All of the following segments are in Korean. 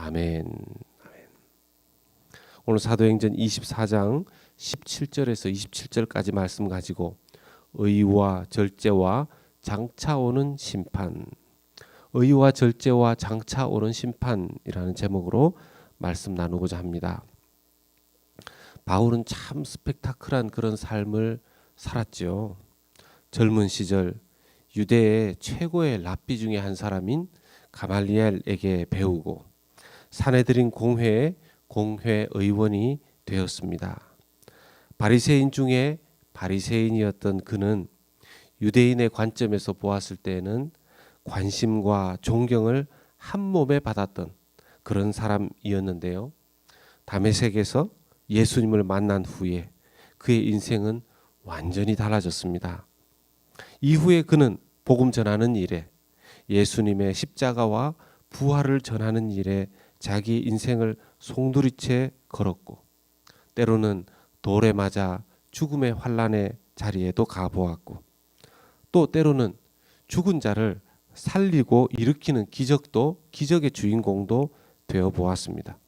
아멘. 오늘 사도행전 24장 17절에서 27절까지 말씀 가지고 의와 절제와 장차 오는 심판, 의와 절제와 장차 오는 심판이라는 제목으로 말씀 나누고자 합니다. 바울은 참 스펙타클한 그런 삶을 살았죠. 젊은 시절 유대의 최고의 랍비 중에 한 사람인 가말리엘에게 배우고 사내들인 공회의 공회 의원이 되었습니다. 바리새인 중에 바리새인이었던 그는 유대인의 관점에서 보았을 때에는 관심과 존경을 한 몸에 받았던 그런 사람이었는데요. 다메섹에서 예수님을 만난 후에 그의 인생은 완전히 달라졌습니다. 이후에 그는 복음 전하는 일에, 예수님의 십자가와 부활을 전하는 일에 자기 인생을 송두리째 걸었고, 때로는 돌에 맞아 죽음의 환란의 자리에도 가보았고, 또 때로는 죽은 자를 살리고 일으키는 기적의 주인공도 되어 보았습니다.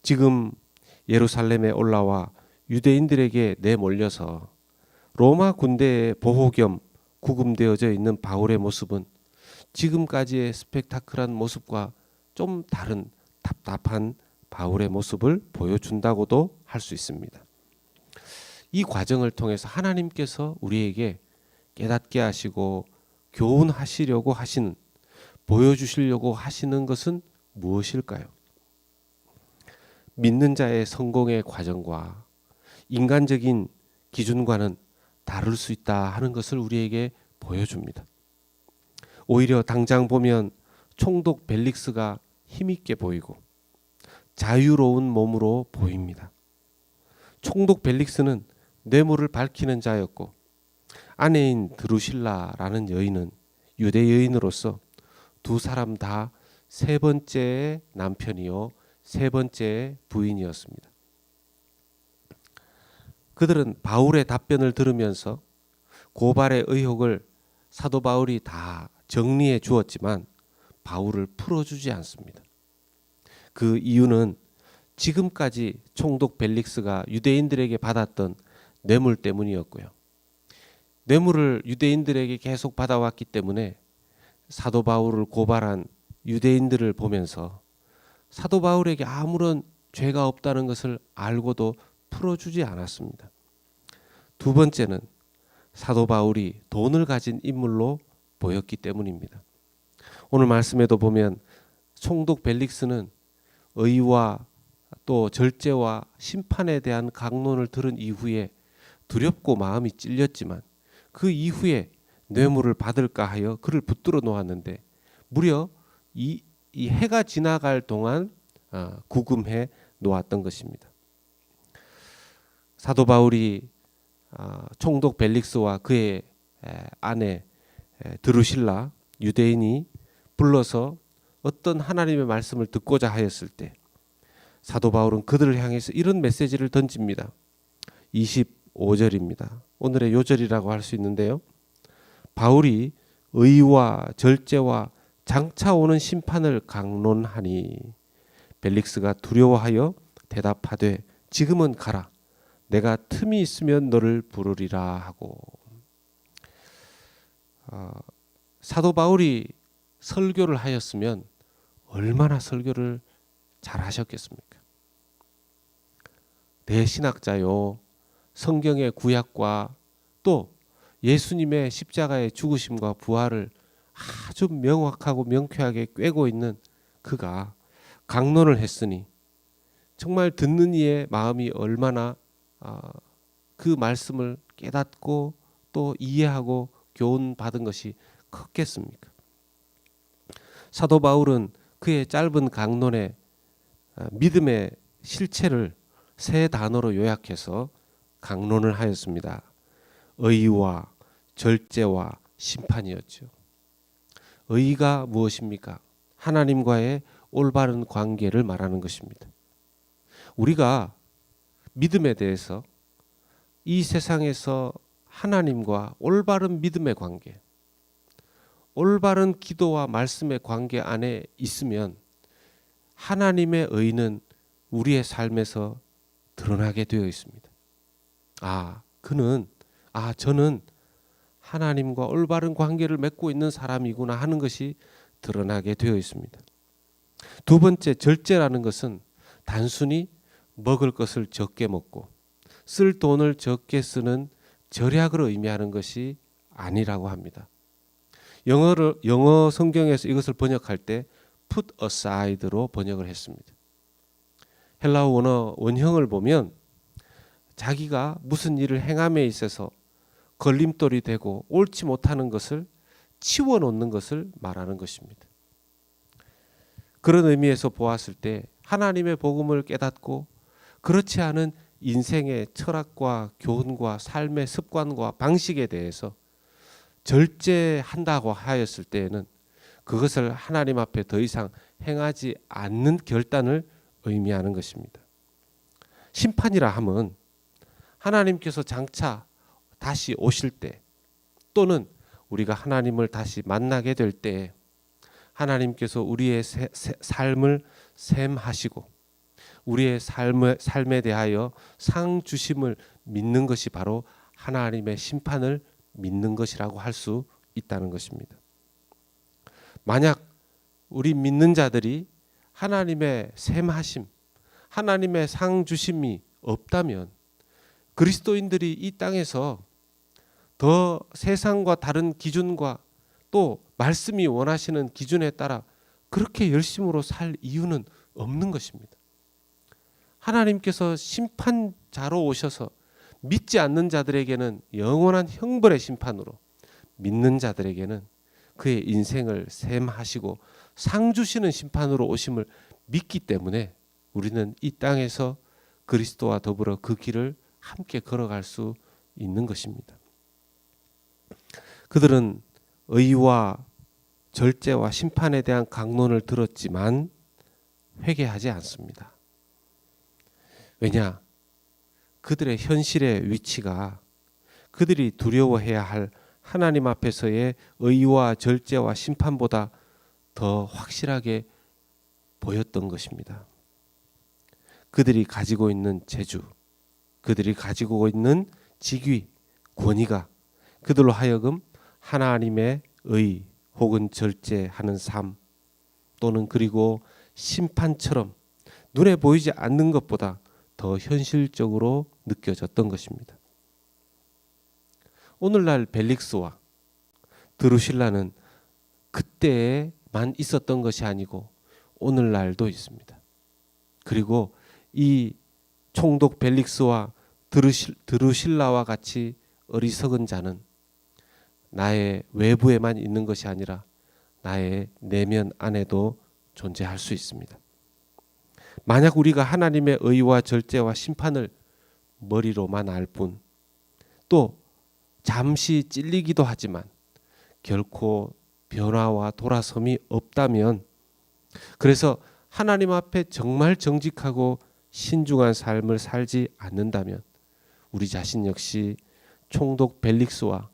지금 예루살렘에 올라와 유대인들에게 내몰려서 로마 군대의 보호 겸 구금되어져 있는 바울의 모습은 지금까지의 스펙타클한 모습과 좀 다른 답답한 바울의 모습을 보여준다고도 할 수 있습니다. 이 과정을 통해서 하나님께서 우리에게 깨닫게 하시고 교훈하시려고 하시는, 보여주시려고 하시는 것은 무엇일까요? 믿는 자의 성공의 과정과 인간적인 기준과는 다를 수 있다 하는 것을 우리에게 보여줍니다. 오히려 당장 보면 총독 벨릭스가 힘있게 보이고 자유로운 몸으로 보입니다. 총독 벨릭스는 뇌물을 밝히는 자였고 아내인 드루실라라는 여인은 유대 여인으로서 두 사람 다 세 번째의 남편이요 세 번째의 부인이었습니다. 그들은 바울의 답변을 들으면서 고발의 의혹을 사도 바울이 다 정리해 주었지만 바울을 풀어주지 않습니다. 그 이유는 지금까지 총독 벨릭스가 유대인들에게 받았던 뇌물 때문이었고요. 뇌물을 유대인들에게 계속 받아왔기 때문에 사도 바울을 고발한 유대인들을 보면서 사도 바울에게 아무런 죄가 없다는 것을 알고도 풀어주지 않았습니다. 두 번째는 사도 바울이 돈을 가진 인물로 보였기 때문입니다. 오늘 말씀에도 보면 총독 벨릭스는 의와 또 절제와 심판에 대한 강론을 들은 이후에 두렵고 마음이 찔렸지만 그 이후에 뇌물을 받을까 하여 그를 붙들어 놓았는데 무려 이 해가 지나갈 동안 구금해 놓았던 것입니다. 사도 바울이 총독 벨릭스와 그의 아내 드루실라 유대인이 불러서 어떤 하나님의 말씀을 듣고자 하였을 때 사도 바울은 그들을 향해서 이런 메시지를 던집니다. 25절입니다. 오늘의 요절이라고 할 수 있는데요. 바울이 의와 절제와 장차 오는 심판을 강론하니 벨릭스가 두려워하여 대답하되 지금은 가라. 내가 틈이 있으면 너를 부르리라 하고. 사도 바울이 설교를 하였으면 얼마나 설교를 잘하셨겠습니까? 대신학자요, 성경의 구약과 또 예수님의 십자가의 죽으심과 부활을 아주 명확하고 명쾌하게 꿰고 있는 그가 강론을 했으니 정말 듣는 이의 마음이 얼마나 그 말씀을 깨닫고 또 이해하고 교훈받은 것이 컸겠습니까? 사도 바울은 그의 짧은 강론에 믿음의 실체를 세 단어로 요약해서 강론을 하였습니다. 의와 절제와 심판이었죠. 의가 무엇입니까? 하나님과의 올바른 관계를 말하는 것입니다. 우리가 믿음에 대해서 이 세상에서 하나님과 올바른 믿음의 관계, 올바른 기도와 말씀의 관계 안에 있으면 하나님의 의는 우리의 삶에서 드러나게 되어 있습니다. 저는 하나님과 올바른 관계를 맺고 있는 사람이구나 하는 것이 드러나게 되어 있습니다. 두 번째, 절제라는 것은 단순히 먹을 것을 적게 먹고 쓸 돈을 적게 쓰는 절약을 의미하는 것이 아니라고 합니다. 영어 성경에서 이것을 번역할 때 put aside로 번역을 했습니다. 헬라어 원형을 보면 자기가 무슨 일을 행함에 있어서 걸림돌이 되고 옳지 못하는 것을 치워놓는 것을 말하는 것입니다. 그런 의미에서 보았을 때 하나님의 복음을 깨닫고 그렇지 않은 인생의 철학과 교훈과 삶의 습관과 방식에 대해서 절제한다고 하였을 때에는 그것을 하나님 앞에 더 이상 행하지 않는 결단을 의미하는 것입니다. 심판이라 함은 하나님께서 장차 다시 오실 때 또는 우리가 하나님을 다시 만나게 될 때 하나님께서 우리의 삶을 셈하시고 우리의 삶에 대하여 상 주심을 믿는 것이 바로 하나님의 심판을 믿는 것이라고 할 수 있다는 것입니다. 만약 우리 믿는 자들이 하나님의 셈하심, 하나님의 상 주심이 없다면 그리스도인들이 이 땅에서 더 세상과 다른 기준과 또 말씀이 원하시는 기준에 따라 그렇게 열심으로 살 이유는 없는 것입니다. 하나님께서 심판자로 오셔서 믿지 않는 자들에게는 영원한 형벌의 심판으로, 믿는 자들에게는 그의 인생을 셈하시고 상 주시는 심판으로 오심을 믿기 때문에 우리는 이 땅에서 그리스도와 더불어 그 길을 함께 걸어갈 수 있는 것입니다. 그들은 의와 절제와 심판에 대한 강론을 들었지만 회개하지 않습니다. 왜냐? 그들의 현실의 위치가 그들이 두려워해야 할 하나님 앞에서의 의와 절제와 심판보다 더 확실하게 보였던 것입니다. 그들이 가지고 있는 재주, 그들이 가지고 있는 직위, 권위가 그들로 하여금 하나님의 의 혹은 절제하는 삶 또는 그리고 심판처럼 눈에 보이지 않는 것보다 더 현실적으로 느껴졌던 것입니다. 오늘날 벨릭스와 드루실라는 그때에만 있었던 것이 아니고 오늘날도 있습니다. 그리고 이 총독 벨릭스와 드루실라와 같이 어리석은 자는 나의 외부에만 있는 것이 아니라 나의 내면 안에도 존재할 수 있습니다. 만약 우리가 하나님의 의와 절제와 심판을 머리로만 알 뿐, 또 잠시 찔리기도 하지만 결코 변화와 돌아섬이 없다면, 그래서 하나님 앞에 정말 정직하고 신중한 삶을 살지 않는다면 우리 자신 역시 총독 벨릭스와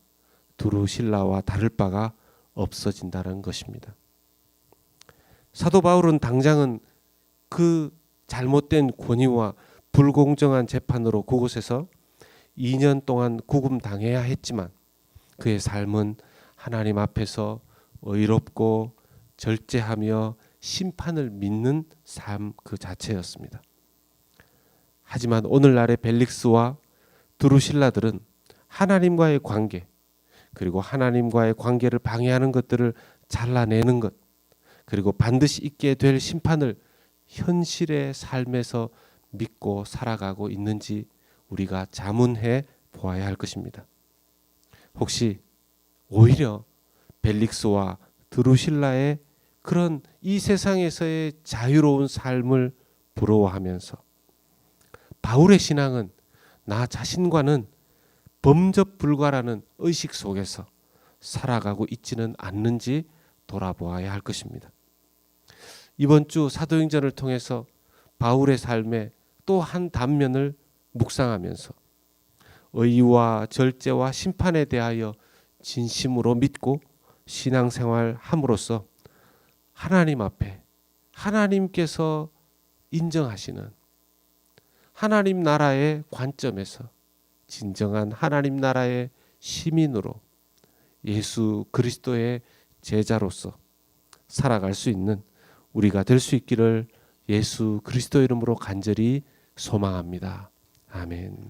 드루실라와 다를 바가 없어진다는 것입니다. 사도 바울은 당장은 그 잘못된 권위와 불공정한 재판으로 그곳에서 2년 동안 구금당해야 했지만 그의 삶은 하나님 앞에서 의롭고 절제하며 심판을 믿는 삶 그 자체였습니다. 하지만 오늘날의 벨릭스와 드루실라들은 하나님과의 관계, 그리고 하나님과의 관계를 방해하는 것들을 잘라내는 것, 그리고 반드시 있게 될 심판을 현실의 삶에서 믿고 살아가고 있는지 우리가 자문해 보아야 할 것입니다. 혹시 오히려 벨릭스와 드루실라의 그런 이 세상에서의 자유로운 삶을 부러워하면서 바울의 신앙은 나 자신과는 범접 불가라는 의식 속에서 살아가고 있지는 않는지 돌아보아야 할 것입니다. 이번 주 사도행전을 통해서 바울의 삶의 또 한 단면을 묵상하면서 의와 절제와 심판에 대하여 진심으로 믿고 신앙생활 함으로써 하나님 앞에 하나님께서 인정하시는 하나님 나라의 관점에서 진정한 하나님 나라의 시민으로 예수 그리스도의 제자로서 살아갈 수 있는 우리가 될 수 있기를 예수 그리스도 이름으로 간절히 소망합니다. 아멘.